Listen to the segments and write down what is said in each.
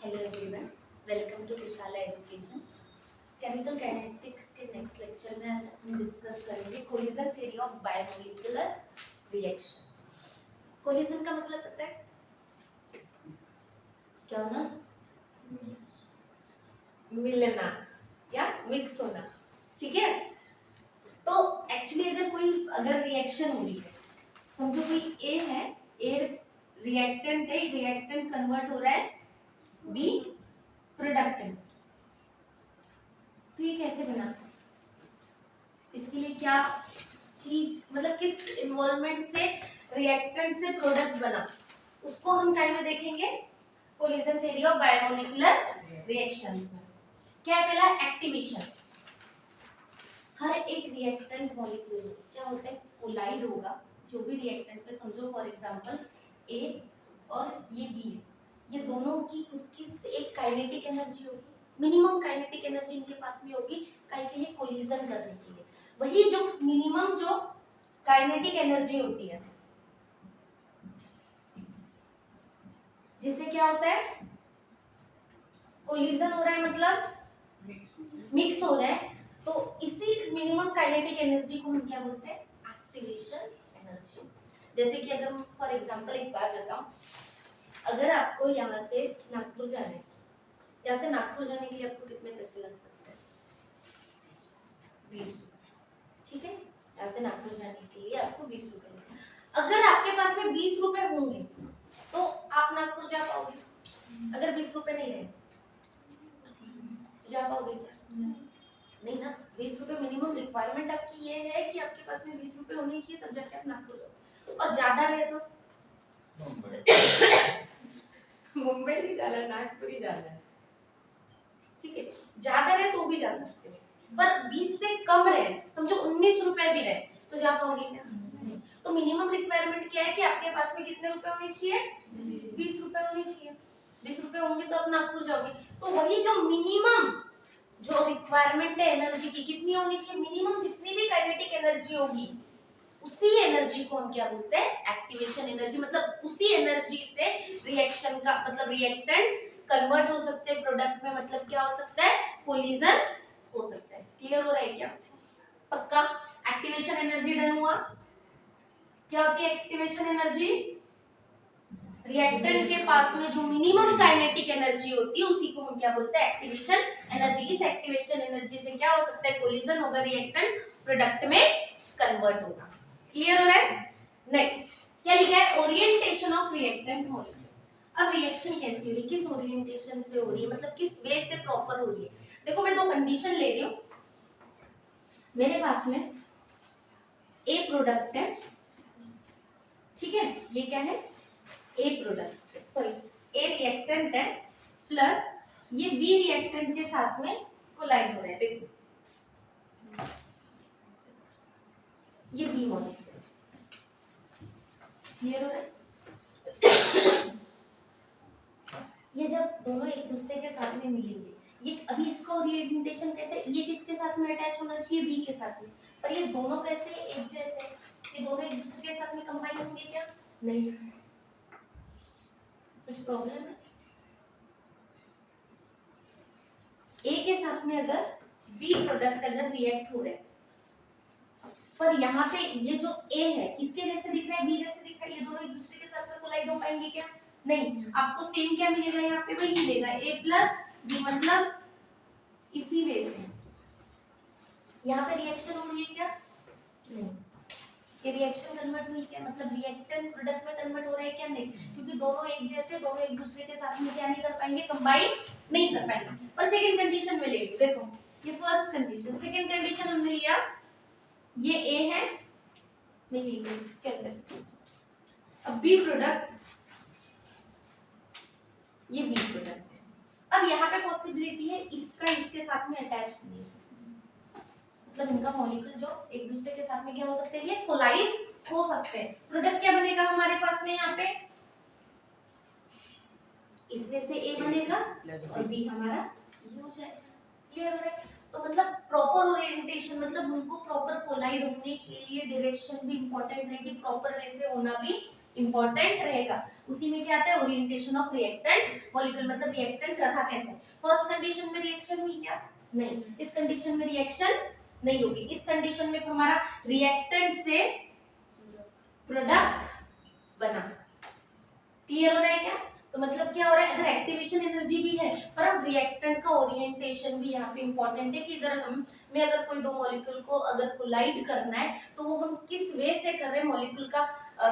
Hello everyone, welcome to Vishala education. Chemical kinetics के next lecture में आज हम डिस्कस करेंगे collision theory of bimolecular reaction. Collision का मतलब पता है क्या होना? मिलना या मिक्स होना। ठीक है, तो एक्चुअली अगर रिएक्शन हो रही है, समझो कोई ए है, ए रिएक्टेंट है, रिएक्टेंट कन्वर्ट हो रहा है बी प्रोडक्ट में, तो ये कैसे बना? इसके लिए क्या चीज, मतलब किस इन्वॉल्वमेंट से रिएक्टेंट से प्रोडक्ट बना, उसको हम टाइम में देखेंगे collision theory of biomolecular reactions में। क्या है? पहला एक्टिवेशन। हर एक रिएक्टेंट मॉलिक्यूल क्या होता है? कोलाइड होगा। जो भी रिएक्टेंट पे, समझो फॉर एग्जांपल ए और ये बी है, ये दोनों की खुद की एक काइनेटिक एनर्जी होगी, मिनिमम काइनेटिक एनर्जी इनके पास में होगी काहे के लिए? कोलिजन करने के लिए। वही जो मिनिमम जो काइनेटिक एनर्जी होती है, जिससे क्या होता है? कोलिजन हो रहा है, मतलब मिक्स हो रहा है। तो इसी मिनिमम काइनेटिक एनर्जी को हम क्या बोलते हैं? Activation energy. जैसे कि अगर फॉर एग्जांपल एक बात बताऊं, अगर आपको यहाँ से नागपुर जाना है, यहाँ से नागपुर जाने के लिए आपको कितने पैसे लग सकते हैं? 20। ठीक है, यहाँ से नागपुर जाने के लिए आपको 20 रुपए। अगर आपके पास में 20 रुपए होंगे तो आप नागपुर जा पाओगे? अगर 20 रुपए नहीं रहे तो जा पाओगे क्या? नहीं ना। 20 रुपए मिनिमम रिक्वायरमेंट आपकी ये है कि आपके पास में 20 रुपए होने चाहिए, तब जाके आप नागपुर जाओ। और ज्यादा रहे तो मुंबई नहीं जाना, नागपुर ही जाना है। ठीक है, ज्यादा रहे तो भी जा सकते हो, पर 20 से कम रहे, समझो 19 रुपए भी रहे, तो जा पाओगे क्या? नहीं। तो मिनिमम रिक्वायरमेंट क्या है कि आपके पास में कितने रुपए होने चाहिए? 20 रुपए होने चाहिए। 20 रुपए होंगे तो आप नागपुर जाओगे। तो वही जो मिनिमम जो रिक्वायरमेंट है एनर्जी की, कितनी होनी चाहिए? मिनिमम जितनी भी काइनेटिक एनर्जी होगी, उसी एनर्जी को हम क्या बोलते हैं? Activation energy. मतलब उसी एनर्जी से रिएक्शन का, मतलब रिएक्टेंट कन्वर्ट हो सकते हैं प्रोडक्ट में, मतलब क्या हो सकता है? कोलिजन हो सकता है। क्लियर हो रहा है क्या? पक्का? एक्टिवेशन एनर्जी डन हुआ। क्या होती है एक्टिवेशन एनर्जी? रिएक्टेंट के पास में जो मिनिमम काइनेटिक एनर्जी होती है उसी को हम क्या बोलते हैं? Activation energy. इस एक्टिवेशन एनर्जी से क्या हो सकता है? कोलिजन होगा, रिएक्टेंट प्रोडक्ट में कन्वर्ट होगा। क्लियर हो रहा है? नेक्स्ट क्या लिखा है? Orientation of reactant molecule. अब रिएक्शन कैसी हो रही है, किस ओरिएंटेशन से हो रही है, मतलब किस वे से प्रॉपर हो रही है। देखो मैं दो कंडीशन ले रही हूँ। मेरे पास में ए प्रोडक्ट है, ठीक है, ये क्या है? ए प्रोडक्ट, सॉरी ए रिएक्टेंट है, प्लस ये बी रिएक्टेंट के साथ में कोलाइड हो रहा है। देखो ये बी मॉलिक्यूल, क्लियर हो रहा है? ये जब दोनों एक दूसरे के साथ में मिलेंगे, ये अभी इसका ओरिएंटेशन कैसे? ये किसके साथ में अटैच होना चाहिए? बी के साथ में। पर ये दोनों कैसे? एक जैसे। ये दोनों एक दूसरे के साथ में कंबाइन होंगे क्या? नहीं। कुछ प्रॉब्लम है? ए के साथ में अगर बी प्रोडक्ट अगर रिएक्ट हो रहे, पर यहाँ पे ये जो ए है किसके जैसे दिख रहा है? बी जैसे दिख रहा है। ये दोनों एक दूसरे के साथ में कोलाइड हो पाएंगे क्या? नहीं। आपको सेम क्या मिलेगा? यहाँ पे वही मिलेगा, ए प्लस बी, मतलब इसी वे से। यहाँ पे रिएक्शन हो रही है क्या? नहीं। ये रिएक्शन कन्वर्ट हुई क्या? मतलब रिएक्टेंट प्रोडक्ट में कन्वर्ट हो रहा है क्या? नहीं, क्योंकि दोनों एक जैसे, दोनों एक दूसरे के साथ में क्या नहीं कर पाएंगे? कंबाइन नहीं कर पाएंगे। पर सेकंड कंडीशन में ले लो, देखो ये फर्स्ट कंडीशन, सेकंड कंडीशन हमने लिया, ये ए है, नहीं इसके अंदर अब बी प्रोडक्ट, ये बी प्रोडक्ट है। अब यहाँ पे पॉसिबिलिटी है इसका इसके साथ में अटैच होने की, मतलब इनका मॉलिक्यूल जो एक दूसरे के साथ में क्या हो सकते हैं? ये कोलाइड हो सकते हैं। प्रोडक्ट क्या बनेगा हमारे पास में? यहाँ पे इसमें से ए बनेगा और बी हमारा ये हो जाएगा। क्लियर हो रहा है? तो मतलब प्रॉपर ओरिएंटेशन, मतलब उनको प्रॉपर कोलाइड होने के लिए डायरेक्शन भी इंपॉर्टेंट है, कि प्रॉपर वे से होना भी इंपॉर्टेंट रहेगा। उसी में क्या आता है, ओरिएंटेशन ऑफ रिएक्टेंट मॉलिक्यूल, मतलब रिएक्टेंट रखा कैसे। फर्स्ट कंडीशन में रिएक्शन हुई क्या, नहीं, इस कंडीशन में रिएक्शन नहीं होगी, इस कंडीशन में हमारा रिएक्टेंट से प्रोडक्ट बना। क्लियर हो रहा है क्या, तो मतलब क्या हो रहा है, अगर एक्टिवेशन एनर्जी भी है पर अब रिएक्टेंट का ओरिएंटेशन भी यहाँ पे इंपॉर्टेंट है कि अगर अगर कोई दो मॉलिक्यूल को अगर कोलाइड करना है तो वो हम किस वे से कर रहे हैं, मॉलिक्यूल का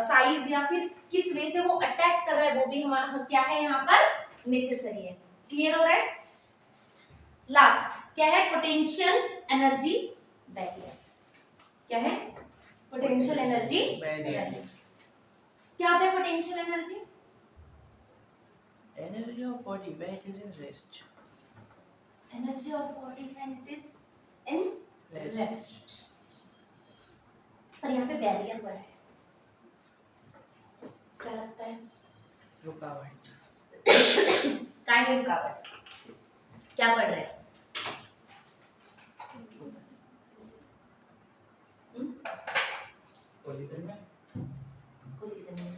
साइज या फिर किस वे से वो अटैक कर रहा है, वो भी हमारा क्या है यहाँ पर नेसेसरी है। क्लियर हो रहा है। लास्ट क्या है, पोटेंशियल एनर्जी बैरियर। क्या है, पोटेंशियल एनर्जी बैरियर। क्या होता है potential energy, energy of body when it is in rest. Energy of body when it is in rest. पर यहाँ पे बैरियर पड़ा है, क्या लगता है, रुकावट। काय में रुकावट, क्या पड़ रहा है, कोलिजन में कोलिजन में,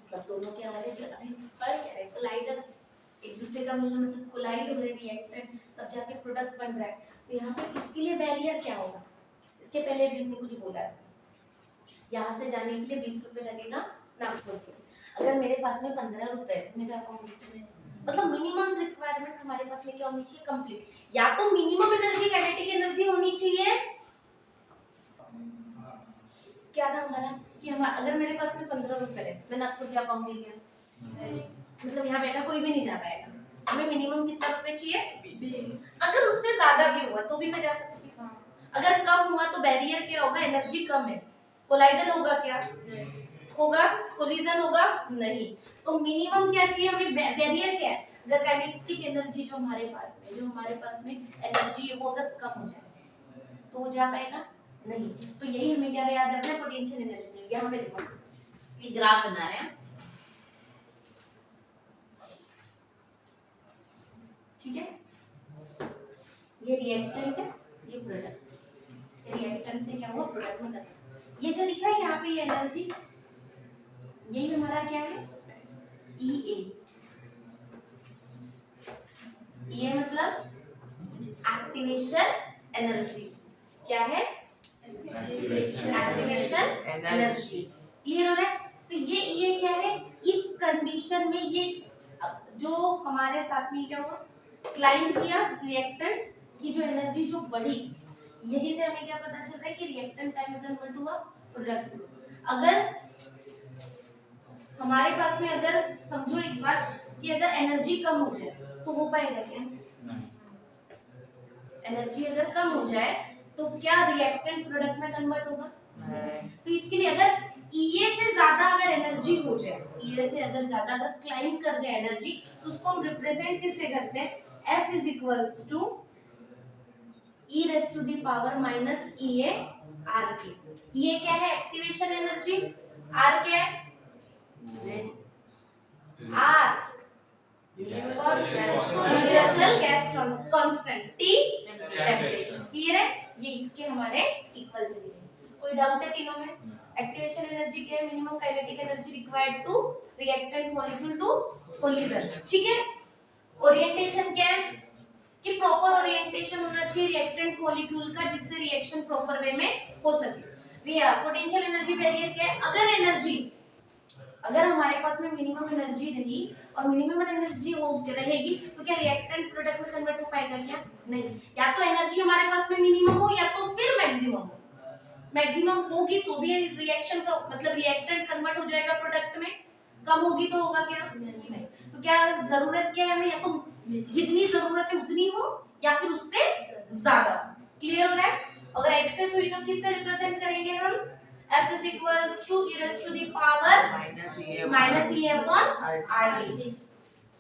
मतलब दोनों के हमारे जो अभी पढ़ क्या रहे, कोलाइडर, एक दूसरे का मिलना मतलब कोलाइड हो रहे रिएक्टेंट, तब जाके प्रोडक्ट बन रहा है। तो यहाँ पे इसके लिए बैरियर क्या होगा, इसके पहले भी हमने कुछ बोला था, यहाँ से जाने के लिए 20 रुपए लगेगा नागपुर के। अगर मेरे पास में 15 रुपए है तो मैं जा पाऊंगी कि नहीं, मतलब मिनिमम रिक्वायरमेंट हमारे पास में क्या होनी चाहिए, कंप्लीट, या तो मिनिमम एनर्जी काइनेटिक एनर्जी होनी चाहिए, क्या था हमारा कि हम अगर मेरे पास में 15 रुपए है मैं नागपुर जा पाऊंगी क्या, मतलब यहाँ बैठा कोई भी नहीं जा पाएगा, हमें मिनिमम कितना रुपए चाहिए, अगर उससे ज्यादा भी हुआ तो भी मैं जा सकती हूँ, अगर कम हुआ तो बैरियर क्या होगा, एनर्जी कम है, कोलाइडल होगा क्या, होगा, कोलिजन होगा नहीं, तो मिनिमम क्या चाहिए हमें, बैरियर क्या है, अगर काइनेटिक एनर्जी जो हमारे पास में एनर्जी है वो अगर कम हो जाए तो वो जा पाएगा नहीं, तो यही हमें क्या याद रखना है, पोटेंशियल एनर्जी। यहाँ पे देखो ये ग्राफ बना रहे हैं, ठीक है, ये रिएक्टेंट है, ये प्रोडक्ट, रिएक्टेंट से क्या हुआ प्रोडक्ट में करना, ये जो दिख रहा है यहाँ पे ये एनर्जी, यही हमारा क्या है EA, ये मतलब एक्टिवेशन एनर्जी, क्या है एक्टिवेशन एनर्जी। क्लियर हो रहा है, तो ये क्या है, इस कंडीशन में ये जो हमारे साथ में क्या हुआ, क्लाइंब किया रिएक्टेंट की जो एनर्जी जो बढ़ी, यही से हमें क्या पता चल रहा है कि रिएक्टेंट का में कन्वर्ट हुआ प्रोडक्ट। अगर हमारे पास में अगर समझो एक बात कि अगर एनर्जी कम हो जाए तो हो पाएगा क्या, एनर्जी अगर कम हो जाए तो क्या रिएक्टेंट प्रोडक्ट में कन्वर्ट होगा, तो इसके लिए अगर EA से ज्यादा अगर एनर्जी हो जाए, EA से अगर ज्यादा अगर क्लाइंब कर जाए एनर्जी, तो उसको हम रिप्रेजेंट किससे करते हैं, F is equals to E raised to the power minus EA RK। EA क्या है एक्टिवेशन एनर्जी, R क्या है R universal gas constant, T temperature. Clear है, ये इसके हमारे इक्वल चलेंगे, कोई डाउट है तीनों में। एक्टिवेशन एनर्जी क्या है, minimum kinetic energy required to reactant molecule to collision, ठीक है। ओरिएंटेशन क्या है कि प्रॉपर ओरिएंटेशन होना चाहिए रिएक्टेंट मॉलिक्यूल का, जिससे रिएक्शन प्रॉपर वे में हो सके। पोटेंशियल एनर्जी बैरियर क्या है, अगर हमारे पास में मिनिमम एनर्जी रही और मिनिमम एनर्जी वो रहेगी तो क्या रिएक्टेंट प्रोडक्ट में कन्वर्ट हो पाएगा क्या, नहीं, या तो एनर्जी हमारे पास में मिनिमम हो या तो फिर मैक्सिमम हो, मैक्सिमम होगी तो भी रिएक्शन का मतलब रिएक्टेंट कन्वर्ट हो जाएगा प्रोडक्ट में, कम होगी तो होगा क्या, नहीं, तो क्या जरूरत क्या है हमें, या तो जितनी जरूरत है उतनी हो या फिर उससे ज्यादा। क्लियर हो रहा है, अगर एक्सेस हुई तो किससे रिप्रेजेंट करेंगे हम, F is equals to E raised to the power minus E upon RT।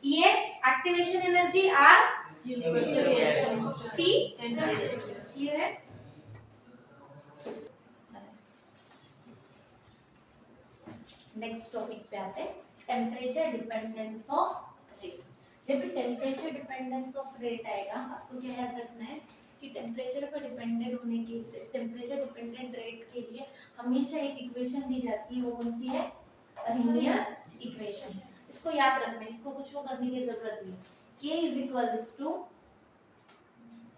ये activation energy, R universal, T temperature. Clear है, नेक्स्ट टॉपिक पे आते हैं, टेम्परेचर डिपेंडेंस ऑफ रेट। जब भी टेम्परेचर डिपेंडेंस ऑफ रेट आएगा आपको क्या याद रखना है कि टेम्परेचर पर डिपेंडेंट होने के, टेम्परेचर डिपेंडेंट रेट के लिए हमेशा एक इक्वेशन दी जाती है, वो कौन सी है, अरेनियस इक्वेशन। इसको याद रखना है, इसको कुछ करने की जरूरत नहीं। k is equals to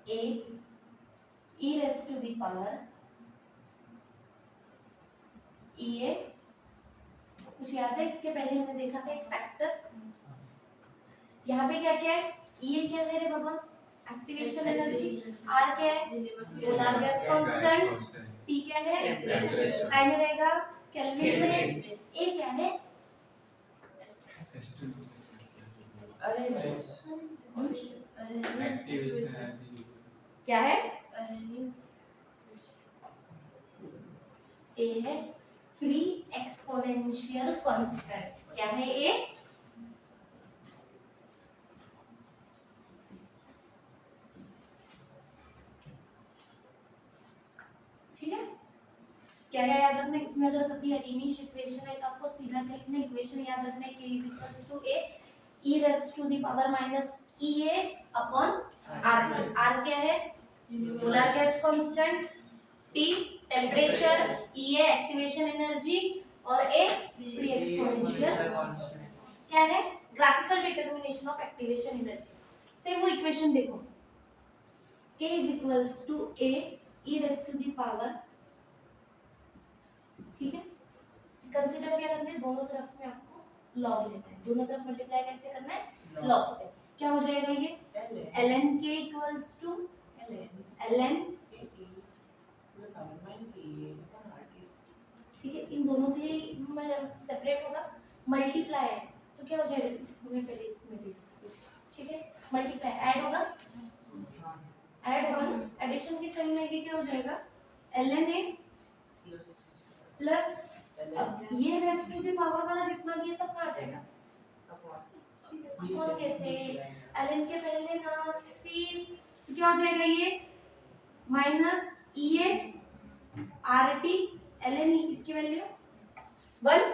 a e raise to the power e a। कुछ याद है? इसके पहले हमने देखा था एक फैक्टर। यहाँ पे क्या क्या है? e a क्या है रे बाबा? Activation energy. r क्या है? Molar gas constant. t क्या है? टेम्परेचर। काय में रहेगा? केल्विन में। a क्या है? अरे क्या है? a है फ्री एक्सपोनेंशियल कांस्टेंट। क्या है a? ठीक है, क्या क्या याद रखना है इसमें? अगर कभी अरेनिश इक्वेशन है तो आपको सीधा लिखना है, इक्वेशन याद रखना है k is to a e raise to the power minus e a upon r। r क्या है? Molar gas constant, t temperature, e a activation energy और a फ्री एक्सपोनेंशियल क्या है? Graphical determination of activation energy से वो equation देखो, k is equals to a e raise to the power. ठीक है, कंसीडर क्या करना है? दोनों तरफ में आपको लॉग लेना है। दोनों तरफ मल्टीप्लाई कैसे करना है? लॉग से। क्या हो जाएगा ये? ln k equals to ln। ठीक है, इन दोनों के लिए मतलब सेपरेट होगा, मल्टीप्लाई है तो क्या हो जाएगा? इसमें पहले इसमें भी ठीक है, मल्टीप्लाई ऐड होगा, ऐड होगा ना, एडिशन की साइन लेके क्या हो जाएगा? ln a प्लस अब ये रेस टू द पावर वाला जितना भी है सब कहाँ आ जाएगा? अपॉन कैसे? ln के पहले ना फिर क्या हो जाएगा? ये minus E A R T ln e इसकी वैल्यू 1,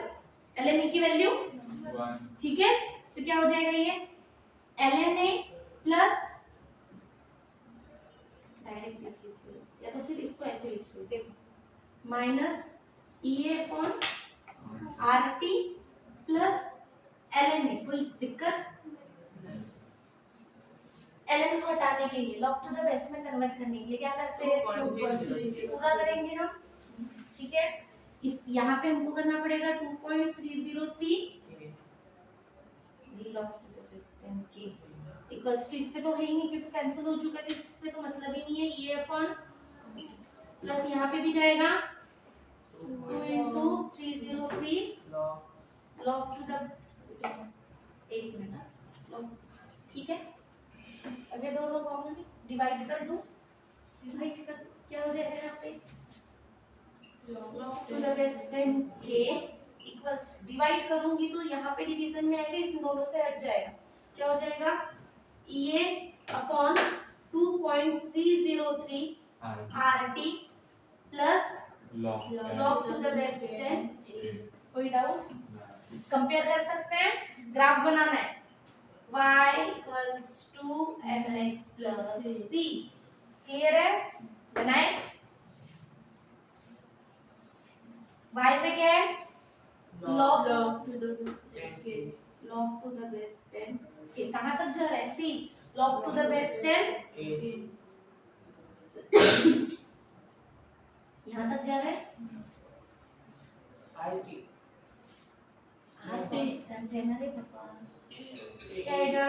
ln e की वैल्यू 1। ठीक है, तो क्या हो जाएगा? ये ln a प्लस डायरेक्ट लिख लो या तो फिर इसको ऐसे लिख लो, देखो minus E A upon R T plus ln a। कोई दिक्कत? ln को हटाने के लिए लॉग टू द बेस में कन्वर्ट करने के लिए क्या करते हैं? पूरा करेंगे हम। ठीक है, इस यहाँ पे हमको करना पड़ेगा 2.303 log to the base 10k equals to, इस पे तो है ही नहीं क्योंकि कैंसिल हो चुका है, इससे तो मतलब ही नहीं है। ये अपॉन प्लस यहाँ पे भी जाएगा 2 into 303 log to the, एक मिनट log। ठीक है, अब ये दोनों कॉमन डिवाइड कर दूं, डिवाइड कर दूं, क्या हो जाएगा यहाँ पे? log to the base 10k equals, divide करूंगी तो यहाँ पे डिवीजन में आएगा, इन दोनों से हट जाएगा, क्या हो जाएगा? ये upon 2.303 RT plus log to the base 10। कोई डाउट? कंपेयर कर सकते हैं, ग्राफ बनाना है y equals to mx plus c। Clear है? बनाए। y पे क्या है? log to the base 10 k। कहाँ तक जा रहा है? c log to the base 10 यहाँ तक जा रहा है। कांस्टेंट है ना रे पापा, क्या आएगा?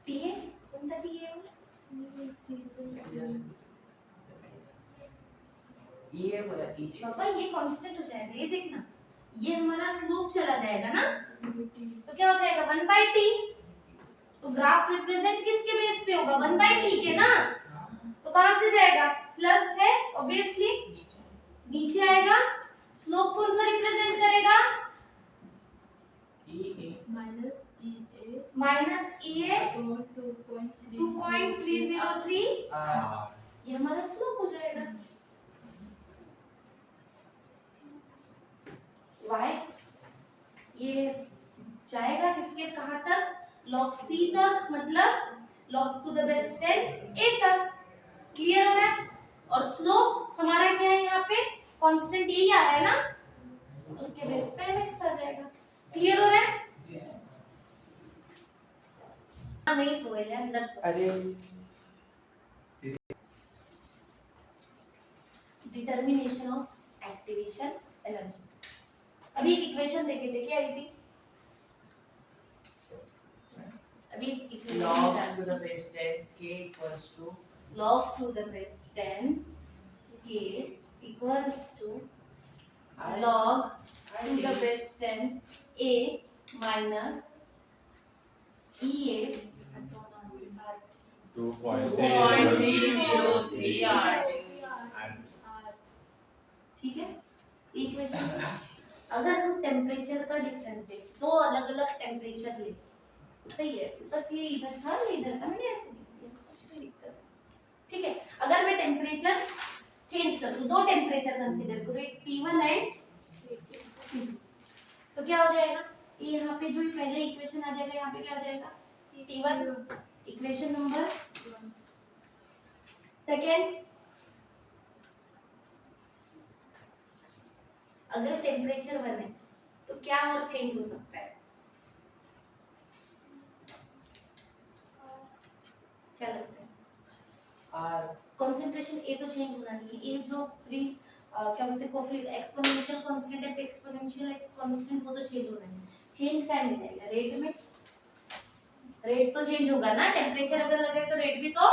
टी है, कौन सा टी है? पापा ये कांस्टेंट हो जाएगा, ये देखना, ये हमारा स्लोप चला जाएगा ना, तो क्या हो जाएगा? 1/t। तो ग्राफ रिप्रेजेंट किसके बेस पे होगा? 1/t के ना, तो कहां से जाएगा? प्लस है ऑब्वियसली, नीचे आएगा, स्लोप कौन सा रिप्रेजेंट करेगा? माइनस ई ए 2.303 ये हमारा स्लोप हो जाएगा। y ये जाएगा किसके कहां तक? log c तक, मतलब log to the base 10 a तक। क्लियर हो रहा है? और स्लोप हमारा क्या है? यहाँ पे कांस्टेंट यही आ रहा है ना, उसके के बेस पे nx आ जाएगा। क्लियर हो रहा है? हाँ, नहीं सोए हैं, अंदर सो। अरे डिटर्मिनेशन ऑफ एक्टिवेशन एनर्जी। अभी एक इक्वेशन देखे थे, क्या आई थी? अभी equation log to the base 10 k equals to log to the base 10 k equals to log to the base 10 a minus EA 2.303 ठीक है। इक्वेशन अगर हम टेम्परेचर का डिफरेंस दें, दो अलग अलग टेम्परेचर ले, सही है, बस ये इधर था ये इधर था, मैंने ऐसे लिख दिया, कुछ भी दिक्कत नहीं। ठीक है, अगर मैं टेम्परेचर चेंज कर दूं, दो टेम्परेचर कंसीडर करो, एक T1 एंड T2, तो क्या हो जाएगा? ये यहाँ पे जो पहले इक्वेशन आ जाएगा, यहाँ पे क्या आ जाएगा? T1 equation number 1। सेकेंड, अगर टेम्परेचर 1 है तो क्या और चेंज हो सकता है? क्या लगता है? r कंसंट्रेशन ए तो चेंज होना नहीं है, ए जो प्री क्या बोलते हैं कोफिशिएंट एक्सपोनेंशियल कांस्टेंट है, एक्सपोनेंशियल कांस्टेंट, वो तो चेंज होना नहीं। चेंज क्या में जाएगा? रेट में। रेट तो चेंज होगा ना, टेम्परेचर अगर लगे तो रेट भी तो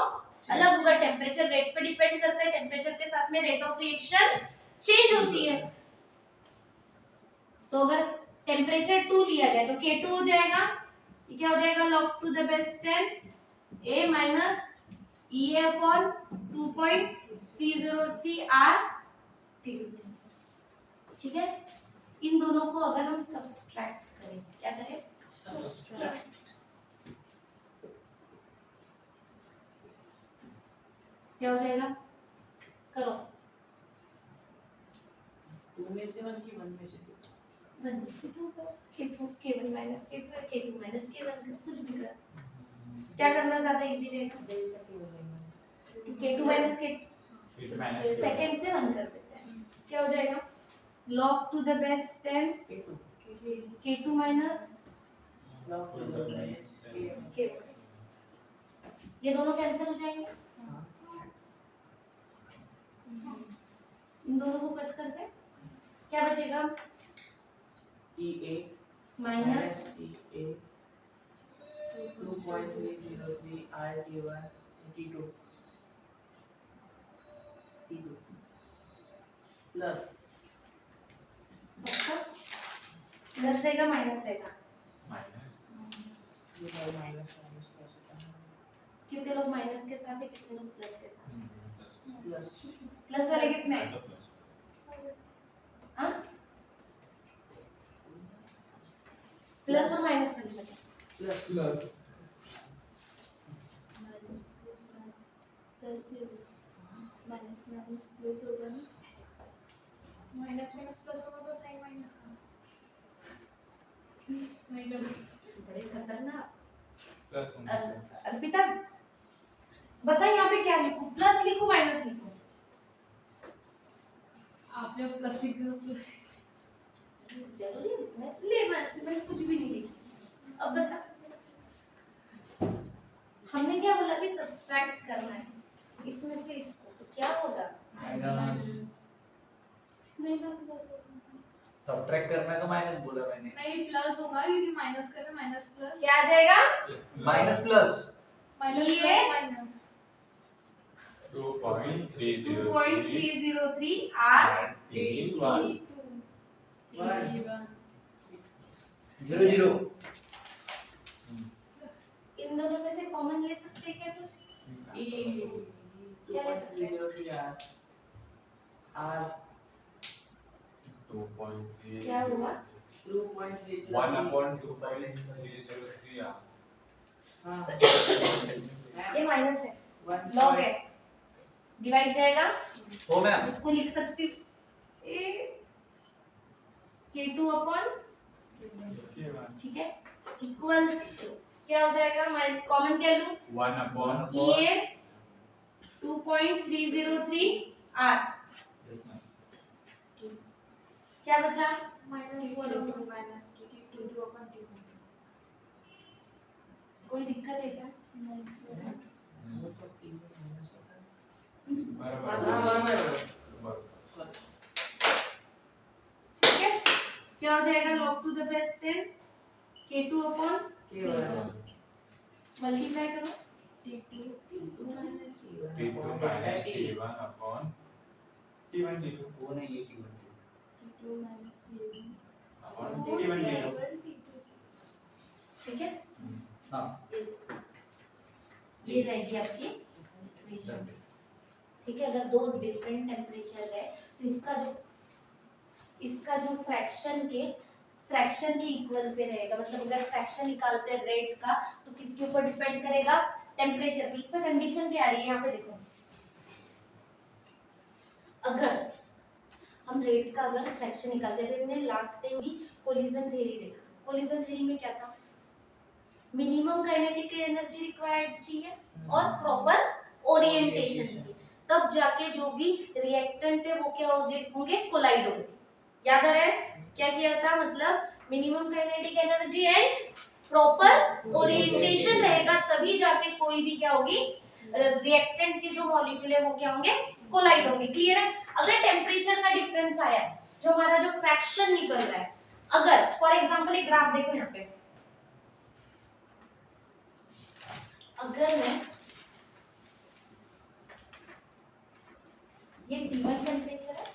अलग होगा। टेम्परेचर रेट पे डिपेंड करता है, टेम्परेचर के साथ में रेट ऑफ रिएक्शन चेंज होती है। तो अगर टेम्परेचर 2 लिया गया तो K2 हो जाएगा, ये क्या हो जाएगा? log to the base 10 A minus EA upon 2.303 R T2। ठीक है, इन दोनों को अगर हम सब्सट्रैक्ट करें, क्या करें? subtract क्या हो जाएगा? करो। 2 में से 1 की 1 में से 2 1 से 2 करो, K1 minus K2 K2 minus K1 कर, कुछ भी कर। क्या करना ज्यादा इजी रहेगा? डेल्टा की हो जाएगा K2 minus K सेकंड से 1 कर देते हैं, क्या हो जाएगा? log to the base 10 k2 K2 minus log to the base K1। ये दोनों कैंसिल हो जाएंगे, इन दोनों को कट कर दे, क्या बचेगा? EA minus EA 2.303 R T1 T2 plus plus रहेगा माइनस रहेगा? ये बार माइनस माइनस प्लस होता है कितने लोग माइनस के साथ है, कितने लोग प्लस के साथ? प्लस प्लस वाले कितने? हाँ, प्लस और माइनस वाले बचे? Plus plus minus minus plus होगा ना, माइनस माइनस प्लस होगा तो साइन माइनस का नहीं गलत। बड़े खतरनाक। प्लस अर्पिता बता यहाँ पे क्या लिखूं, प्लस लिखूं माइनस लिखूं? आपने प्लस लिखा प्लस जरूरी है? मैंने कुछ भी नहीं लिखी। अब बता, हमने क्या बोला कि सब्सट्रैक्ट करना है इसमें से इसको, तो क्या होगा? माइनस नहीं ना प्लस होगा सब्ट्रैक्ट करना है तो माइनस बोला मैंने। नहीं प्लस होगा क्योंकि माइनस करें माइनस प्लस क्या आ जाएगा? माइनस प्लस माइनस ये माइनस 2.303 R T1 0 इन दोनों में से कॉमन ले सकते हैं क्या कुछ? क्या ले सकते हैं? R 2.3 क्या हुआ? 2.303 1/2.303 हाँ ये माइनस है, 1 लॉग है, डिवाइड जाएगा, हो मैम। इसको लिख सकती हूँ ए K2 अपॉन, ठीक है, इक्वल्स टू क्या हो जाएगा? मैं कॉमन क्या लूं? 1/2 ये 2.303 R, क्या बचा? -1/2 कोई दिक्कत है क्या? वो तो T माइनस होता है। बराबर हाँ, बराबर। बराबर। ठीक है, क्या हो जाएगा log to the base 10 k2 upon K बराबर। मल्टीप्लाई करो T2 T2 minus minus T1 T1 upon T1 T2 वो नहीं ये T1 upon T1 T2 ठीक है। हाँ ये जाएगी आपकी रेशियो। ठीक है, अगर दो डिफरेंट टेम्परेचर है तो इसका जो फ्रैक्शन के इक्वल पे रहेगा। मतलब अगर फ्रैक्शन निकालते हैं रेट का तो किसके ऊपर डिपेंड करेगा? टेम्परेचर पे। इसमें कंडीशन क्या आ रही है यहाँ पे देखो, अगर हम रेट का अगर फ्रैक्शन निकालते हैं, हमने लास्ट टाइम भी कोलिजन थ्योरी देखा। कोलिजन थ्योरी में क्या था? मिनिमम काइनेटिक एनर्जी रिक्वायर्ड चाहिए और प्रॉपर ओरिएंटेशन चाहिए, तब जाके जो भी रिएक्टेंट है वो क्या होंगे? कोलाइड होंगे। याद आ रहा है क्या किया था? मतलब minimum kinetic energy and proper orientation रहेगा, तभी जाके कोई भी क्या होगी? रिएक्टेंट के जो मॉलिक्यूल है वो क्या होंगे? कोलाइड होंगे। क्लियर है? अगर टेम्परेचर का डिफरेंस आया, जो हमारा जो फ्रैक्शन निकल रहा है, अगर फॉर एग्जांपल एक ग्राफ देखो यहाँ पे, अगर मैं ये T1 टेम्परेचर है,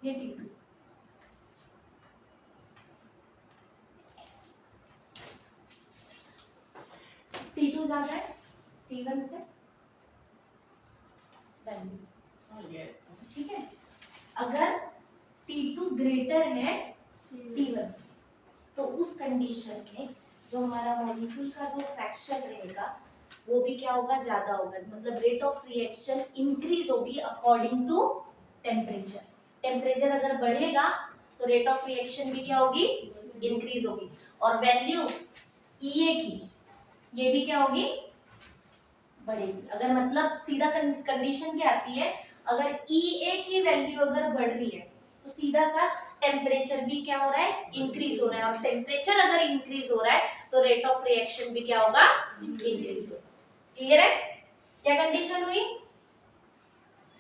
ये T2, T2 ज्यादा है T1 से वैल्यू। हाँ, ये ठीक है, अगर T2 ग्रेटर है T1 से, तो उस कंडीशन में जो हमारा मॉलिक्यूल का जो फ्रैक्शन रहेगा वो भी क्या होगा? ज्यादा होगा। मतलब रेट ऑफ रिएक्शन इंक्रीज होगी अकॉर्डिंग टू टेम्परेचर। टेम्परेचर अगर बढ़ेगा तो रेट ऑफ रिएक्शन भी क्या होगी? इंक्रीज होगी। और वैल्यू EA की ये भी क्या होगी? बढ़ेगी। अगर मतलब सीधा कंडीशन क्या आती है, अगर EA की वैल्यू अगर बढ़ रही है तो सीधा सा टेम्परेचर भी क्या हो रहा है? इंक्रीज हो रहा है। और टेम्परेचर अगर इंक्रीज हो रहा है तो रेट ऑफ रिएक्शन भी क्या होगा? इंक्रीज होगा। क्लियर है? क्या कंडीशन हुई?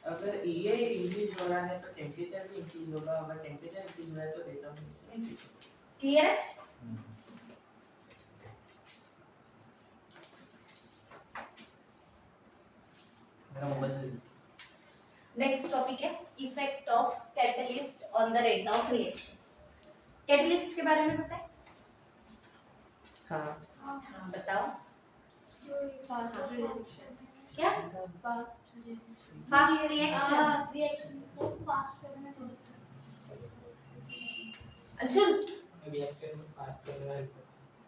अगर EA इंक्रीज हो रहा है तो टेम्परेचर भी इंक्रीज होगा, अगर टेम्परेचर इंक्रीज हो रहा है तो रेट ऑफ इंक्रीज होगा। क्लियर है? मेरा मोबाइल नेक्स्ट टॉपिक है effect of catalyst on the rate of reaction. Catalyst के बारे में पता है? हाँ, हाँ बताओ। फास्ट रिएक्शन क्या? Fast reaction fast reaction. Reaction को फास्ट करने में अंशुल, रिएक्शन में फास्ट करने वाली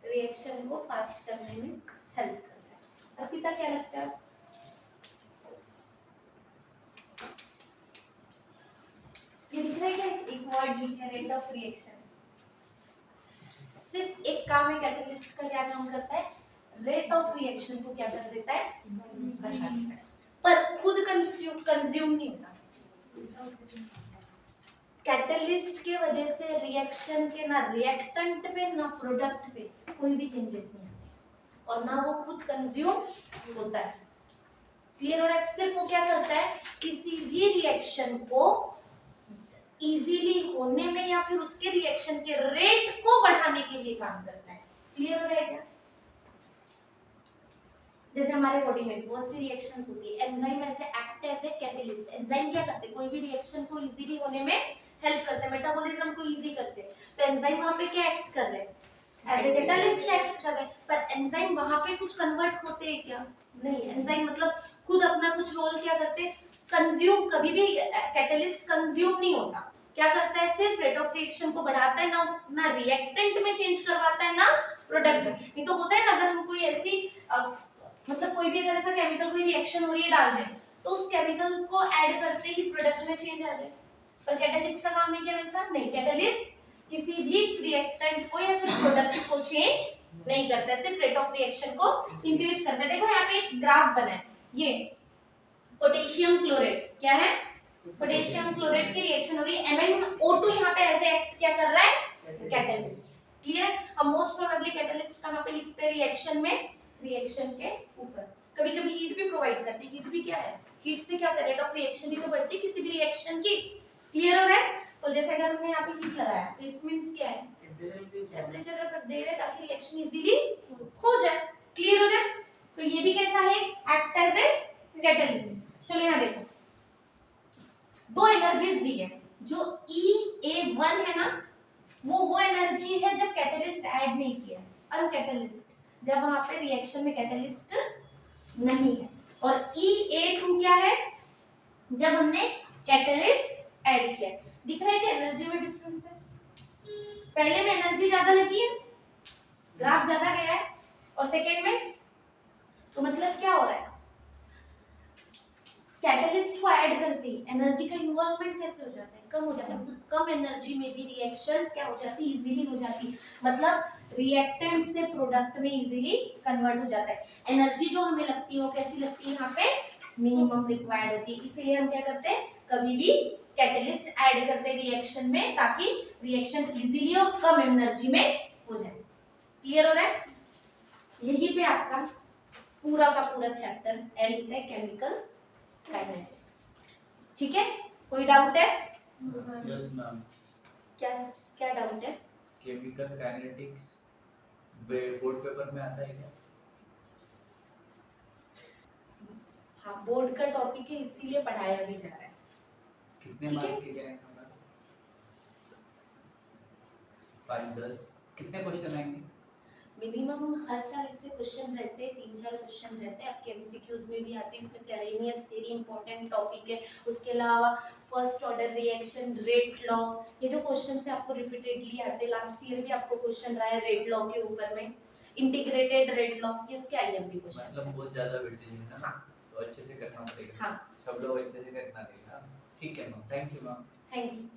रिएक्शन को फास्ट करने में हेल्प करता है। अर्पिता क्या लगता है? ये दिख रहा है क्या? एक वर्ड लिखा है रेट ऑफ रिएक्शन। सिर्फ एक काम है कैटलिस्ट का, क्या काम करता है? रेट ऑफ रिएक्शन को क्या कर देता है? बढ़ा देता है, पर खुद कंज्यूम नहीं होता। कैटलिस्ट के वजह से रिएक्शन के ना रिएक्टेंट पे ना प्रोडक्ट पे कोई भी चेंजेस नहीं आते और ना वो खुद कंज्यूम होता है। क्लियर हो रहा है? सिर्फ वो क्या करता है? किसी भी रिएक्शन को इजीली होने में या फिर उसके रिएक्शन के रेट को बढ़ाने के लिए काम करता है। क्लियर हो रहा है क्या? जैसे हमारे बॉडी में बहुत सी रिएक्शंस होती है, एंजाइम ऐसे act as a catalyst. Enzyme क्या करते हैं? कोई भी रिएक्शन को इजीली होने में हेल्प करते हैं, मेटाबॉलिज्म को इजी करते हैं। तो एंजाइम वहां पे क्या एक्ट कर रहे हैं? एज ए कैटलिस्ट एक्ट कर रहे हैं। पर एंजाइम वहां पे कुछ कन्वर्ट होते हैं क्या? नहीं। एंजाइम मतलब खुद अपना कुछ रोल क्या करते हैं? कंज्यूम। कभी भी कैटलिस्ट कंज्यूम नहीं होता। क्या करता है? सिर्फ रेट ऑफ रिएक्शन को बढ़ाता है, ना रिएक्टेंट में चेंज करवाता है ना प्रोडक्ट में। नहीं तो होता है ना, अगर हम कोई ऐसी मतलब कोई भी अगर ऐसा केमिकल कोई रिएक्शन हो रही है डाल दें तो उस केमिकल को ऐड करते ही प्रोडक्ट में चेंज आ जाए। पर कैटलिस्ट का काम है क्या वैसा? नहीं। कैटलिस्ट किसी भी रिएक्टेंट को या फिर प्रोडक्ट को चेंज नहीं करता है, सिर्फ रेट ऑफ रिएक्शन को इंक्रीज करता है। देखो यहाँ पे एक ग्राफ बना है, ये पोटेशियम क्लोरेट क्या है, पोटेशियम क्लोरेट की रिएक्शन हो रही है, MnO2 यहाँ पे ऐसे एक्ट क्या कर रहा है, कैटलिस्ट। क्लियर। हम मोस्ट प्रोबेबली कैटलिस्ट कहाँ पे लिखते हैं, रिएक्शन में, रिएक्शन के ऊपर। कभी कभी हीट भी प्रोवाइड करती है, हीट भी क्या है, हीट से क्या होता है, रेट ऑफ रिएक्शन ही तो बढ़ती है किसी भी रिएक्शन की। क्लियर हो रहा है। तो जैसे अगर हमने यहाँ पे हीट लगाया तो इट मींस क्या है, टेम्परेचर पर दे रहे ताकि रिएक्शन इजीली हो जाए। क्लियर हो रहा है। तो ये भी कैसा है, एक्ट एज ए कैटलिस्ट। चलो यहाँ देखो, दो एनर्जीज दी है, जो EA1 है ना, वो एनर्जी है जब कैटलिस्ट ऐड नहीं किया, अनकैटलिस्ट, जब वहां पे रिएक्शन में कैटलिस्ट नहीं है। और EA2 क्या है, जब हमने कैटलिस्ट ऐड किया। दिख रहा है कि एनर्जी में डिफरेंसेस, पहले में एनर्जी ज्यादा लगी है, ग्राफ ज्यादा गया है, और सेकेंड में, तो मतलब क्या हो रहा है, कैटलिस्ट को ऐड करते ही एनर्जी का इन्वॉल्वमेंट कैसे हो जाता है, कम हो जाता है। तो कम एनर्जी में भी रिएक्शन क्या हो जाती है, इजीली हो जाती है, मतलब रिएक्टेंट से प्रोडक्ट में इजीली कन्वर्ट हो जाता है। एनर्जी जो हमें लगती है वो कैसी लगती है, यहाँ पे मिनिमम रिक्वायर्ड होती है। इसलिए हम क्या करते हैं, कभी भी कैटलिस्ट ऐड करते हैं रिएक्शन में, ताकि रिएक्शन इजीली और कम एनर्जी में हो जाए। क्लियर हो रहा है। यही पे आपका पूरा का पूरा चैप्टर एंड होता है, केमिकल काइनेटिक्स। ठीक है, कोई डाउट है, यस मैम। क्या क्या डाउट है? केमिकल काइनेटिक्स बोर्ड पेपर में आता है क्या? हाँ, बोर्ड का टॉपिक है, इसीलिए पढ़ाया भी जा रहा है। कितने ठीक है। मार्क के लिए आएगा मैम? 5-10 कितने क्वेश्चन आएंगे? मिनिमम हर साल इससे क्वेश्चन रहते हैं, 3-4 क्वेश्चन रहते हैं। आपके एमसीक्यूज में भी आते हैं, इसमें से अरेनियस थ्योरी इंपॉर्टेंट टॉपिक है। उसके अलावा first order reaction, rate law, ये जो क्वेश्चन से आपको रिपीटेडली आते हैं। लास्ट ईयर भी आपको क्वेश्चन रहा है रेट लॉ के ऊपर में, इंटीग्रेटेड रेट लॉ, इसके आईएमपी क्वेश्चन। मतलब बहुत ज्यादा वेटेज है ना। हाँ। तो अच्छे से करना पड़ेगा। हाँ। सब लोग अच्छे से करना देगा। ठीक है ma'am, thank you ma'am. Thank you.